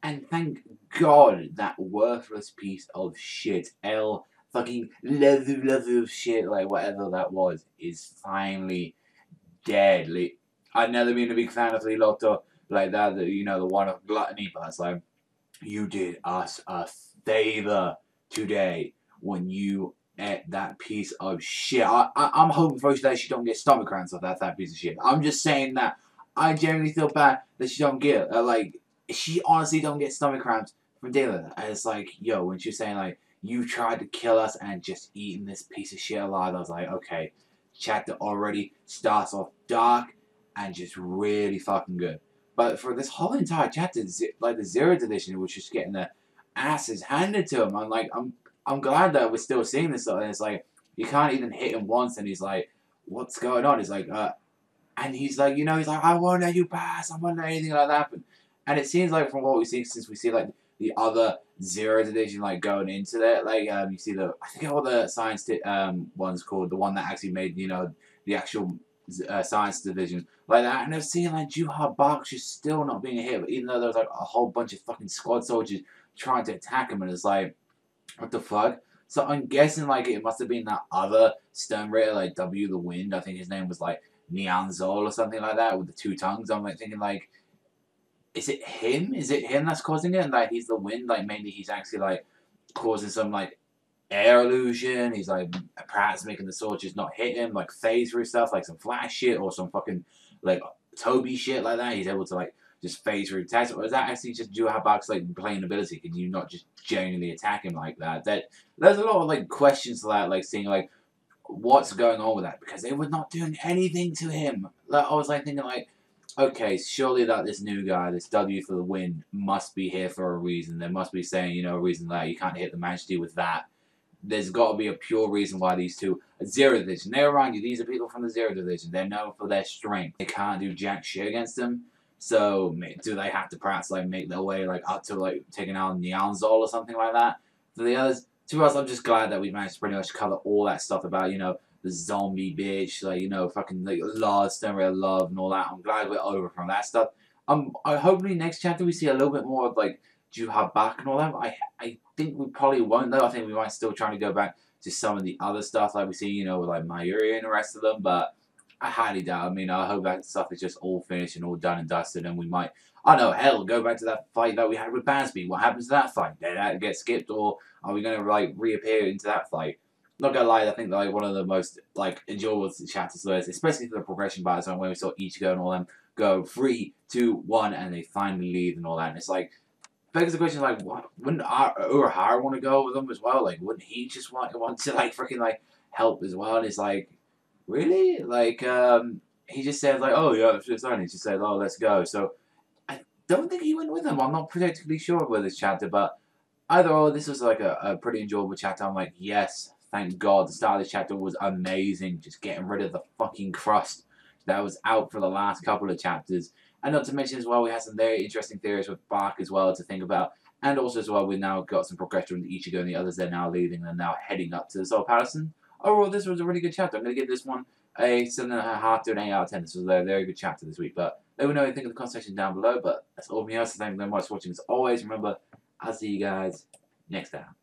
And thank God that worthless piece of shit, L fucking leather shit, like whatever that was, is finally dead. Like, I've never been a big fan of Lotto like that, you know, the one of gluttony, but it's like, you did us a favor today when you ate that piece of shit. I'm hoping for that she don't get stomach cramps off that piece of shit. I'm just saying that I genuinely feel bad that she don't get like, she honestly don't get stomach cramps from dealing with that. And it's like, yo, when she's saying like, you tried to kill us and just eating this piece of shit alive, I was like, okay, chapter already starts off dark and just really fucking good. But for this whole entire chapter, like the 0th edition, was just getting the asses handed to him. I'm glad that we're still seeing this stuff. And it's like, you can't even hit him once, and he's like, what's going on? He's like, and he's like, you know, he's like, I won't let you pass. I won't let anything like that happen. And it seems like from what we see, since we see like the other 0th edition like going into that, like you see the, I forget what the science one's called, the one that actually made, you know, the actual science division like that, and I've seen like Juha Bach just still not being a hit, but even though there was like a whole bunch of fucking squad soldiers trying to attack him, and it's like, what the fuck? So I'm guessing like it must have been that other Stone Ritter, like W the Wind, I think his name was like Nianzol or something like that, with the 2 tongues. I'm like thinking like, is it him? Is it him that's causing it? And like he's the wind, like maybe he's actually like causing some like air illusion. He's like perhaps making the soldiers not hit him, like phase through stuff, like some Flash shit or some fucking like Toby shit like that. He's able to like just phase through attacks. Or is that actually just Juha Bach's like playing ability? Can you not just genuinely attack him like that? There's a lot of like questions to that, like seeing like what's going on with that, because they were not doing anything to him. Like, I was like thinking like, okay, surely that this new guy, this W for the Wind, must be here for a reason. They must be saying, you know, a reason that you can't hit the Majesty with that. There's got to be a pure reason why these two, 0th edition, they remind you, these are people from the 0th edition. They're known for their strength. They can't do jack shit against them. So, do they have to perhaps, like, make their way, like, up to, like, taking out Nianzol or something like that? For the others, to us, I'm just glad that we managed to pretty much cover all that stuff about, you know, the zombie bitch, like, you know, fucking, like, love, Stone Ritter love, and all that. I'm glad we're over from that stuff. Hopefully next chapter we see a little bit more of, like, Juha Bach and all that. I think we probably won't, though. I think we might still try to go back to some of the other stuff, like we see, you know, with, like, Mayuri and the rest of them, but I highly doubt. I mean, I hope that stuff is just all finished and all done and dusted, and we might, I don't know, hell, go back to that fight that we had with Basby. What happens to that fight? Did that get skipped, or are we going to, like, reappear into that fight? Not gonna lie, I think like one of the most like enjoyable chapters there is, especially for the progression battles, when we saw Ichigo and all them go 3, 2, 1, and they finally leave and all that. And it's like, begs the question, like, what, wouldn't Urahara want to go with them as well? Like, wouldn't he just want to like freaking like help as well? And it's like, really? Like, he just said like, oh yeah, it's just on. He just said, oh, let's go. So I don't think he went with them. I'm not particularly sure about this chapter, but either or, this was like a pretty enjoyable chapter. I'm like, yes. Thank God, the start of this chapter was amazing. Just getting rid of the fucking crust that was out for the last couple of chapters. And not to mention as well, we had some very interesting theories with Bach as well to think about. And also as well, we've now got some progression with Ichigo and the others. They're now leaving and now heading up to the Soul Palace. And overall, this was a really good chapter. I'm going to give this one a 7.5 to an 8 out of 10. This was a very good chapter this week. But let me know what you think in the comment section down below. But that's all from me. So thank you very much for watching. As always, remember, I'll see you guys next time.